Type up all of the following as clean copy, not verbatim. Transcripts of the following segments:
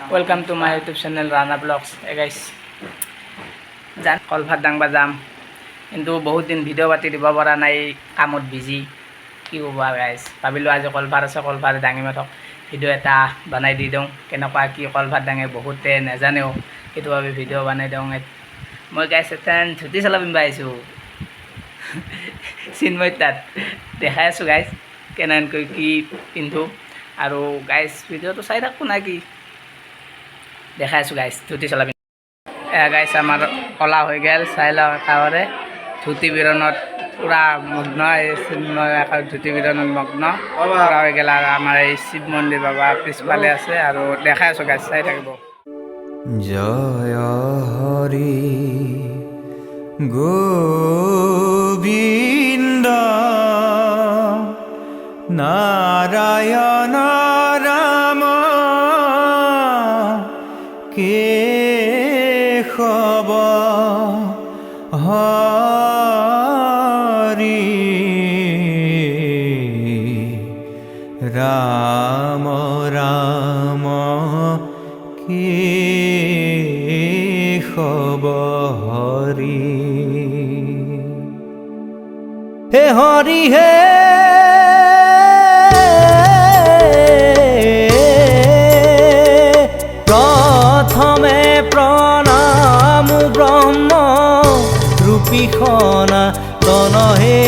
Welcome to my YouTube channel Rana blogs. গাইছ যাম কলভাত দাংবা যাম, কিন্তু বহুত দিন ভিডিঅ' পাতি দিব পৰা নাই, কামত বিজি। কি ক'বা গাইছ, ভাবিলোঁ আজি কলভাত আছে, কলভাত দাঙি মাথক ভিডিঅ' এটা বনাই দি দিওঁ। কেনেকুৱা কি কলভাত দাঙে বহুতে নাজানেও, সেইটো ভাবি ভিডিঅ' বনাই দিওঁ। মই গাইছ এটা ধুতি চলা পিন্ধিব আহিছোঁ চিন্ময় তাত দেখাই আছোঁ গাইছ কেনেকৈ কি পিন্ধোঁ। আৰু গাইছ ভিডিঅ'টো চাই থাকোঁ না কি দেখাই আছোঁ গাইছ ধুতি চলা পিন্ধি। গাইছ আমাৰ কলা হৈ গ'ল, চাই লওঁ একেবাৰে ধুতি বিৰণত পূৰা মগ্ন, ধুতি বিৰণত মগ্ন পূৰা হৈ গ'ল। আৰু আমাৰ এই শিৱ মন্দিৰ বাবা পিছফালে আছে, আৰু দেখাই আছোঁ গাইছ চাই থাকিব। জয় হৰি গোবিন্দ নাৰায়ণ ৰাম কেশৱ হৰি ৰাম ৰাম কেশৱ হৰি। হে হৰি হে প্ৰথমে প্ৰণাম ব্ৰহ্ম ৰূপী সনাতন হে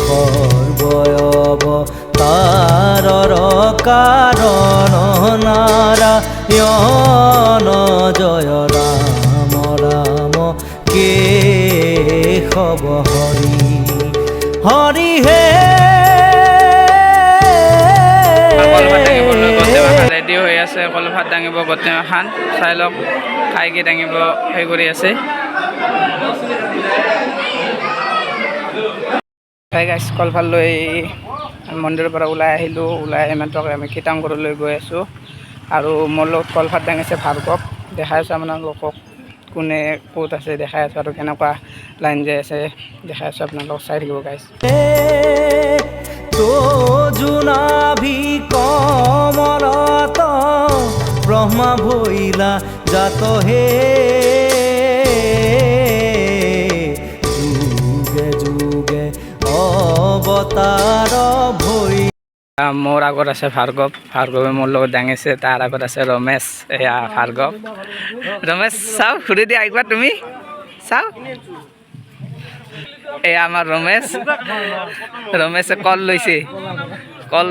সৰ্বয়ব তাৰৰ কাৰণ নাৰায়ণ জয় ৰাম ৰাম কেশৱ হৰি। হৰি হে ৰেডি হৈ আছে, কলভাত দাঙিব গোটেই মাখান। চাই লওক খাই কি দাঙিব সেই কৰি আছে। গাইছ কলভাত লৈ মন্দিৰৰ পৰা ওলাই আহিলোঁ, ওলাই মাত্ৰ আমি কীৰ্তনঘৰলৈ গৈ আছোঁ। আৰু মোৰ লগত কলভাত দাঙিছে ভাৰ্গৱ, দেখাই আছোঁ আপোনালোকক কোনে ক'ত আছে দেখাই আছোঁ, আৰু কেনেকুৱা লাইন যাই আছে দেখাই আছোঁ, আপোনালোকক চাই থাকিব গাইছ। জোনাভি কমলত ব্ৰহ্মা ভৈলা জাত হে যুগে যুগে অৱতাৰ ভৈ। মোৰ আগত আছে ভাৰ্গৱ, ভাৰ্গৱে মোৰ লগত দাঙিছে। তাৰ আগত আছে ৰমেশ, এয়া ভাৰ্গৱ। ৰমেশ চাওঁ ঘূৰি দিয়া একবাৰ তুমি চাওঁ, এয়া আমাৰ ৰমেশ। ৰমেশে কল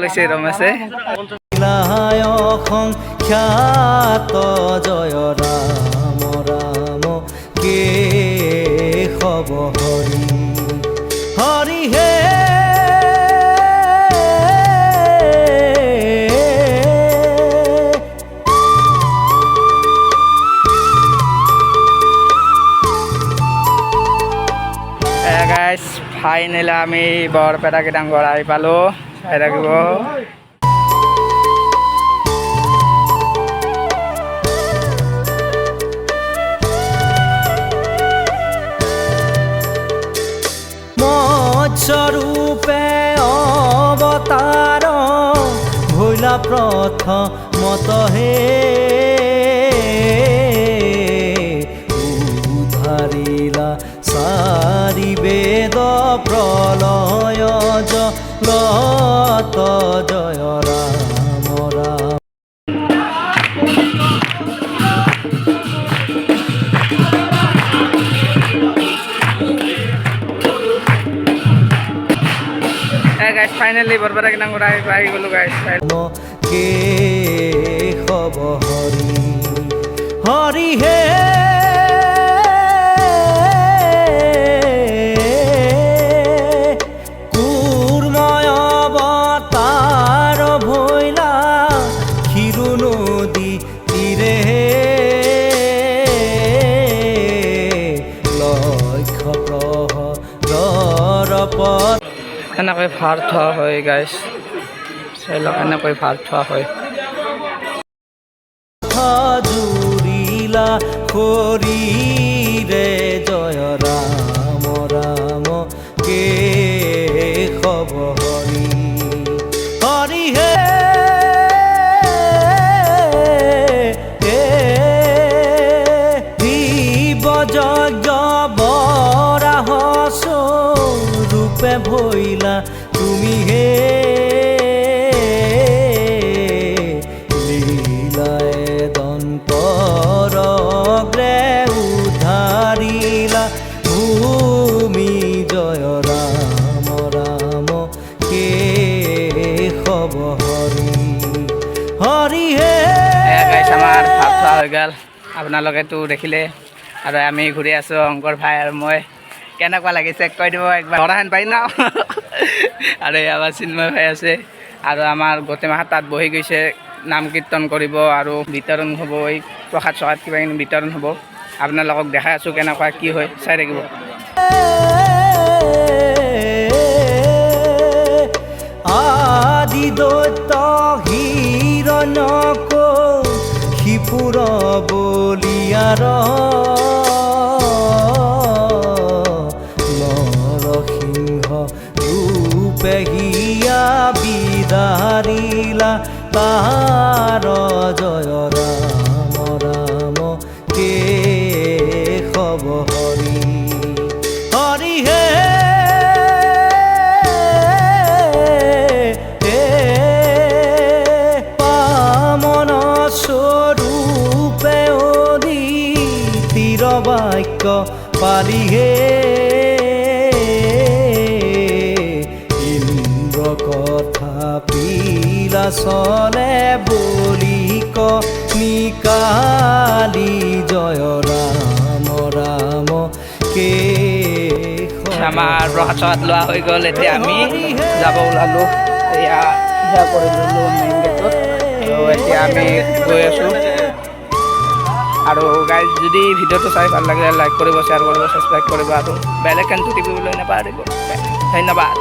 লৈছে ৰমেশে। সংখ্যাত জয় ৰাম ৰাম কেশৱ হৰি। হৰি হে গাইছ ফাইনেলি আমি বৰপেটা কীৰ্তনঘৰ আহি পালোঁ, চাই থাকিব। মৎস্যৰূপে অৱতাৰ ভৈলা প্ৰথমত হে উদ্ধাৰিলা চাৰি বেদ প্ৰলয় জলত জয় ৰাম ৰাম। গাইছ ফাইনেলি বৰপেটা কীৰ্তনঘৰ আহি গ'লোঁ গাইছ। কেশৱ হৰি। হৰি হে কুৰ্ময় অৱতাৰ ভৈলা ক্ষীৰো নদী তীৰে লক্ষ্য প্ৰহৰৰ পথ। এনেকৈ ভাৰ থোৱা হয় গাইছ, চাই লওক এনেকৈ ভাৰ থোৱা হয়। জুৰিলা শৰীৰে জয় ৰাম ৰাম কেশৱ হৰি। হৰি হে হৈ গ'ল আপোনালোকেতো দেখিলে আৰু আমি ঘূৰি আছোঁ শংকৰ ভাই আৰু মই কেনেকুৱা লাগিছে কৈ দিব একবাৰ ধৰাহেন পাই ন আৰু এই আমাৰ চিন্ময় ভাই আছে আৰু আমাৰ গোটেই মাহ তাত বহি গৈছে নাম কীৰ্তন কৰিব আৰু বিতৰণ হ'ব এই প্ৰসাদ চসাদ কিবা কিবি বিতৰণ হ'ব আপোনালোকক দেখাই আছোঁ কেনেকুৱা কি হয় চাই থাকিব আদি দৈত্য হিৰণ্যক শিপুৰ বলিয়াৰ নৰসিংহ ৰূপে হিয়া বিদাৰিলা তাৰ জয় ৰাম ৰাম কেশৱ হৰি হৰি হে পামন স্বৰূপে অদিতিৰ বাক্য পালিহে ইন্দ্ৰ কথা পিলা চলে বলিক নিকালি জয় ৰাম ৰাম কে আমাৰ প্ৰসাদ চসাদ লোৱা হৈ গ'ল এতিয়া আমি যাব ওলালোঁ এয়া সেয়া কৰি ল'লোঁ মেইন গেটত আৰু এতিয়া আমি গৈ আছোঁ আৰু গাইজ যদি ভিডিঅ'টো চাই ভাল লাগিলে লাইক কৰিব শ্বেয়াৰ কৰিব ছাবস্ক্ৰাইব কৰিব আৰু বেল আইকনটো টিপিবলৈ নাপাহৰিব ধন্যবাদ